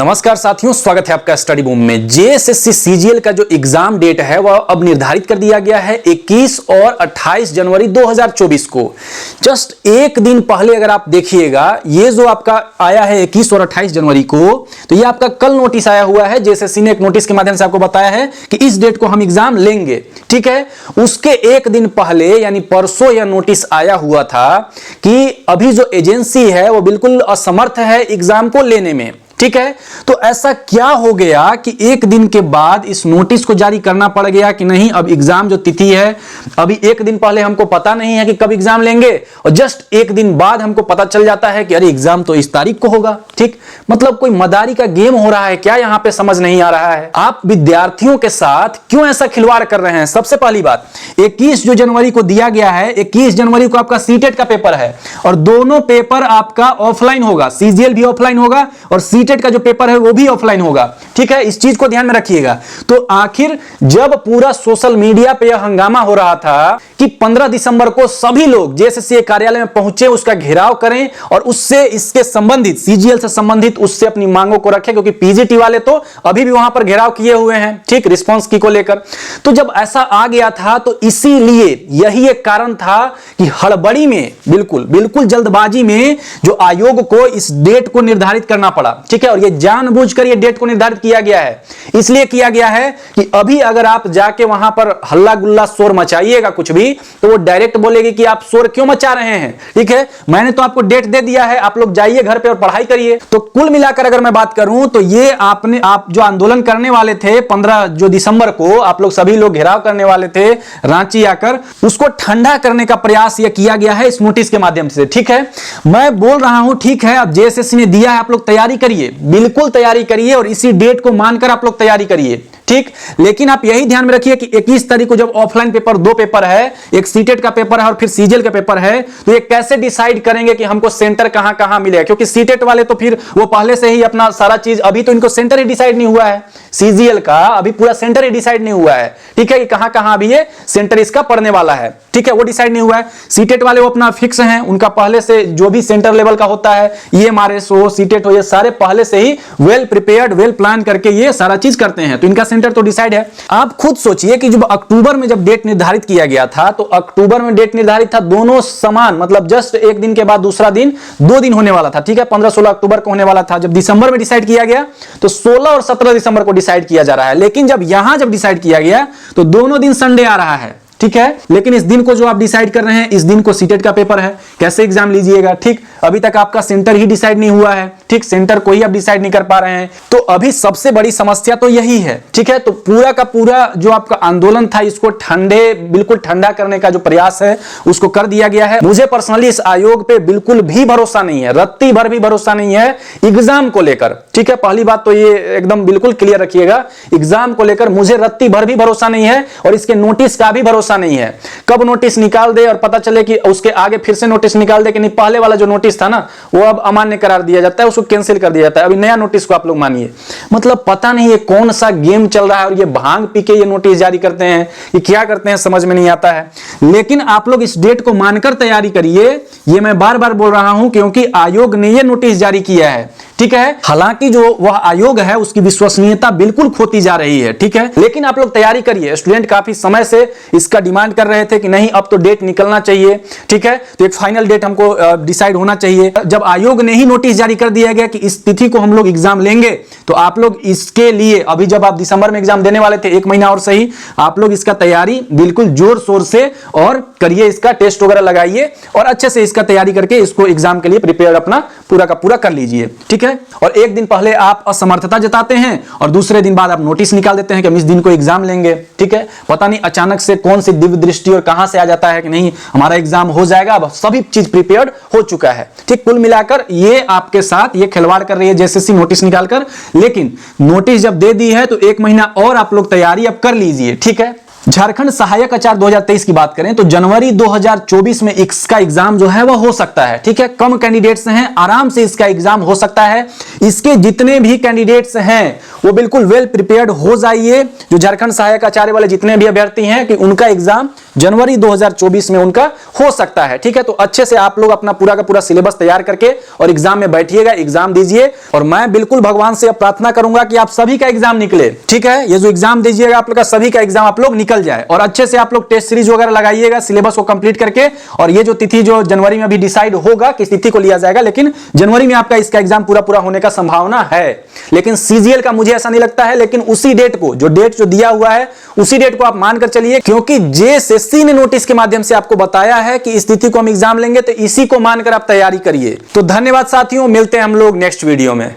नमस्कार साथियों, स्वागत है आपका स्टडी बूम में। जेएसएससी सीजीएल का जो एग्जाम डेट है वह अब निर्धारित कर दिया गया है 21 और 28 जनवरी 2024 को। जस्ट एक दिन पहले अगर आप देखिएगा, ये जो आपका आया है 21 और 28 जनवरी को, तो ये आपका कल नोटिस आया हुआ है। जेएसएससी ने एक नोटिस के माध्यम से आपको बताया है कि इस डेट को हम एग्जाम लेंगे, ठीक है। उसके एक दिन पहले यानी परसों यह नोटिस आया हुआ था कि अभी जो एजेंसी है वो बिल्कुल असमर्थ है एग्जाम को लेने में, ठीक है। तो ऐसा क्या हो गया कि एक दिन के बाद इस नोटिस को जारी करना पड़ गया कि नहीं, अब एग्जाम जो तिथि है, अभी एक दिन पहले हमको पता नहीं है कि कब एग्जाम लेंगे और जस्ट एक दिन बाद हमको पता चल जाता है कि अरे एग्जाम तो इस तारीख को होगा, ठीक। मतलब कोई मदारी का गेम हो रहा है क्या, यहां पे समझ नहीं आ रहा है। आप विद्यार्थियों के साथ क्यों ऐसा खिलवाड़ कर रहे हैं? सबसे पहली बात, 21 जो जनवरी को दिया गया है, 21 जनवरी को आपका सीटेट का पेपर है और दोनों पेपर आपका ऑफलाइन होगा। सीजीएल भी ऑफलाइन होगा और सीटेट का जो पेपर है वो भी ऑफलाइन होगा, ठीक है। इस चीज को ध्यान में रखिएगा। तो आखिर जब पूरा सोशल मीडिया पे यह हंगामा हो रहा था कि 15 दिसंबर को सभी लोग जेएसएससी कार्यालय में पहुंचे, उसका घेराव करें और उससे इसके संबंधित सीजीएल से संबंधित उससे अपनी मांगों को रखें, क्योंकि पीजीटी वाले तो अभी भी वहां पर घेराव किए हुए हैं, ठीक, रिस्पांस की को लेकर। तो जब ऐसा आ गया था तो इसीलिए यही एक कारण था कि हड़बड़ी में, बिल्कुल जल्दबाजी में जो आयोग को इस डेट को निर्धारित करना पड़ा, ठीक है। और ये जानबूझकर ये डेट को निर्धारित किया गया है, इसलिए किया गया है कि अभी अगर आप जाके वहां पर हल्ला गुल्ला शोर मचाइएगा कुछ भी, तो वो डायरेक्ट बोलेगी कि आप शोर क्यों मचा रहे हैं, ठीक है। मैंने तो आपको डेट दे दिया है, आप लोग जाइए घर पे और पढ़ाई करिए। तो कुल मिलाकर अगर मैं बात करूं तो ये आप जो आंदोलन करने वाले थे 15 जो दिसंबर को, आप लोग सभी लोग घेराव करने वाले थे रांची आकर, उसको ठंडा करने का प्रयास यह किया गया है इस नोटिस के माध्यम से, ठीक है। मैं बोल रहा हूं, ठीक है, अब जेएसएससी ने दिया है, आप लोग तैयारी करिए, बिल्कुल तैयारी करिए और इसी डेट को मानकर आप लोग तैयारी करिए, ठीक। लेकिन आप यही ध्यान में रखिए कि 21 तारीख को जब ऑफलाइन पेपर, दो पेपर है, एक सीटेट का पेपर है और फिर सीजीएल का पेपर है, तो ये कैसे डिसाइड करेंगे कि हमको सेंटर कहां कहां मिलेगा? क्योंकि सीटेट वाले तो फिर वो पहले से ही अपना सारा चीज, अभी तो इनको सेंटर ही डिसाइड नहीं हुआ है, सीजीएल का अभी पूरा सेंटर ही डिसाइड नहीं हुआ है, ठीक है, कि कहां कहां अभी ये सेंटर इसका पड़ने वाला है, ठीक है, वो डिसाइड नहीं हुआ है। सीटेट वाले वो अपना फिक्स हैं, उनका पहले से जो भी सेंटर लेवल का होता है, ईएमआरएस हो, सीटेट हो, ये सारे पहले से ही वेल प्रिपेयर्ड, वेल प्लान करके ये सारा चीज करते हैं, तो इनका सेंटर तो डिसाइड है। आप खुद सोचिए कि जब अक्टूबर में जब डेट निर्धारित किया गया था, तो अक्टूबर में डेट निर्धारित था दोनों समान, मतलब जस्ट एक दिन के बाद दूसरा दिन, 2 दिन होने वाला था, ठीक है, 15-16 अक्टूबर को होने वाला था। जब दिसंबर में डिसाइड किया गया तो 16 और 17 दिसंबर को डिसाइड किया जा रहा है, लेकिन जब यहां जब डिसाइड किया गया तो दोनों दिन संडे आ रहा है, ठीक है। लेकिन इस दिन को जो आप डिसाइड कर रहे हैं, इस दिन को सीटेट का पेपर है, कैसे एग्जाम लीजिएगा, ठीक। अभी तक आपका सेंटर ही डिसाइड नहीं हुआ है, ठीक, सेंटर को ही आप डिसाइड नहीं कर पा रहे हैं। तो अभी सबसे बड़ी समस्या तो यही है, ठीक है। तो पूरा का पूरा जो आपका आंदोलन था, इसको बिल्कुल ठंडा करने का जो प्रयास है उसको कर दिया गया है। मुझे पर्सनली इस आयोग पे बिल्कुल भी भरोसा नहीं है, रत्ती भर भी भरोसा नहीं है एग्जाम को लेकर, ठीक है। पहली बात तो ये एकदम बिल्कुल क्लियर रखिएगा, एग्जाम को लेकर मुझे रत्ती भर भी भरोसा नहीं है और इसके नोटिस का भी भरोसा नहीं है। कब नोटिस निकाल दे और पता चले कि उसके आगे फिर से नोटिस निकाल दे कि नहीं, पहले वाला जो नोटिस था ना वो अब अमान्य करार दिया जाता है, उसको कैंसिल कर दिया जाता है, अभी नया नोटिस को आप लोग मानिए। मतलब पता नहीं ये कौन सा गेम चल रहा है और ये भांग पी के ये नोटिस जारी करते हैं, ये क्या करते हैं समझ में नहीं आता है। लेकिन आप लोग इस डेट को मानकर तैयारी करिए, ये मैं बार बार बोल रहा हूं, क्योंकि आयोग ने ये नोटिस जारी किया है, ठीक है। हालांकि जो वह आयोग है उसकी विश्वसनीयता बिल्कुल खोती जा रही है, ठीक है। लेकिन आप लोग तैयारी करिए। स्टूडेंट काफी समय से इसका डिमांड कर रहे थे कि नहीं अब तो डेट निकलना चाहिए, ठीक है। तो एक फाइनल डेट हमको डिसाइड होना चाहिए। जब आयोग ने ही नोटिस जारी कर दिया गया कि इस तिथि को हम लोग एग्जाम लेंगे, तो आप लोग इसके लिए अभी जब आप दिसंबर में एग्जाम देने वाले थे, 1 महीना और सही, आप लोग इसका तैयारी बिल्कुल जोर शोर से और करिए, इसका टेस्ट वगैरह लगाइए और अच्छे से इसका तैयारी करके इसको एग्जाम के लिए प्रिपेयर अपना पूरा का पूरा कर लीजिए, ठीक है। और एक दिन पहले आप असमर्थता जताते हैं और दूसरे दिन बाद आप नोटिस निकाल देते हैं कि हम इस दिन को एग्जाम लेंगे, ठीक है। पता नहीं अचानक से कौन सी दिव्य दृष्टि और कहां से आ जाता है कि नहीं हमारा एग्जाम हो जाएगा, अब सभी चीज प्रिपेयर्ड हो चुका है, ठीक। कुल मिलाकर ये आपके साथ ये खिलवाड़ कर रही है जेएसएससी नोटिस निकालकर। लेकिन नोटिस जब दे दी है तो 1 महीना और आप लोग तैयारी अब कर लीजिए, ठीक है। झारखंड सहायक आचार्य 2023 की बात करें तो जनवरी 2024 में इसका एग्जाम जो है वह हो सकता है। ठीक है, कम कैंडिडेट्स हैं, आराम से इसका एग्जाम हो सकता है। इसके जितने भी कैंडिडेट्स हैं वो बिल्कुल वेल प्रिपेयर्ड हो जाइए। जो झारखंड सहायक आचार्य वाले जितने भी अभ्यर्थी हैं कि उनका एग्जाम जनवरी 2024 में उनका हो सकता है। ठीक है, तो अच्छे से आप लोग अपना पूरा का पूरा सिलेबस तैयार करके और एग्जाम में बैठिएगा, एग्जाम दीजिए। और मैं बिल्कुल भगवान से प्रार्थना करूंगा कि आप सभी का एग्जाम निकले। ठीक है, ये जो एग्जाम दीजिएगा आप लोग का सभी का एग्जाम आप लोग निकल जाए और अच्छे से आप लोग टेस्ट सीरीज वगैरह लगाइएगा सिलेबस को कंप्लीट करके। और ये जो तिथि जो जनवरी में अभी डिसाइड होगा किस तिथि को लिया जाएगा, लेकिन जनवरी में आपका इसका एग्जाम पूरा होने का संभावना है। लेकिन सीजीएल का मुझे ऐसा नहीं लगता है, लेकिन उसी डेट को जो दिया हुआ है उसी डेट को आप मानकर चलिए, क्योंकि जेएसएससी ने नोटिस के माध्यम से आपको बताया है कि इस तिथि को हम एग्जाम लेंगे, तो इसी को मानकर आप तैयारी करिए। तो धन्यवाद साथियों, मिलते हैं हम लोग नेक्स्ट वीडियो में।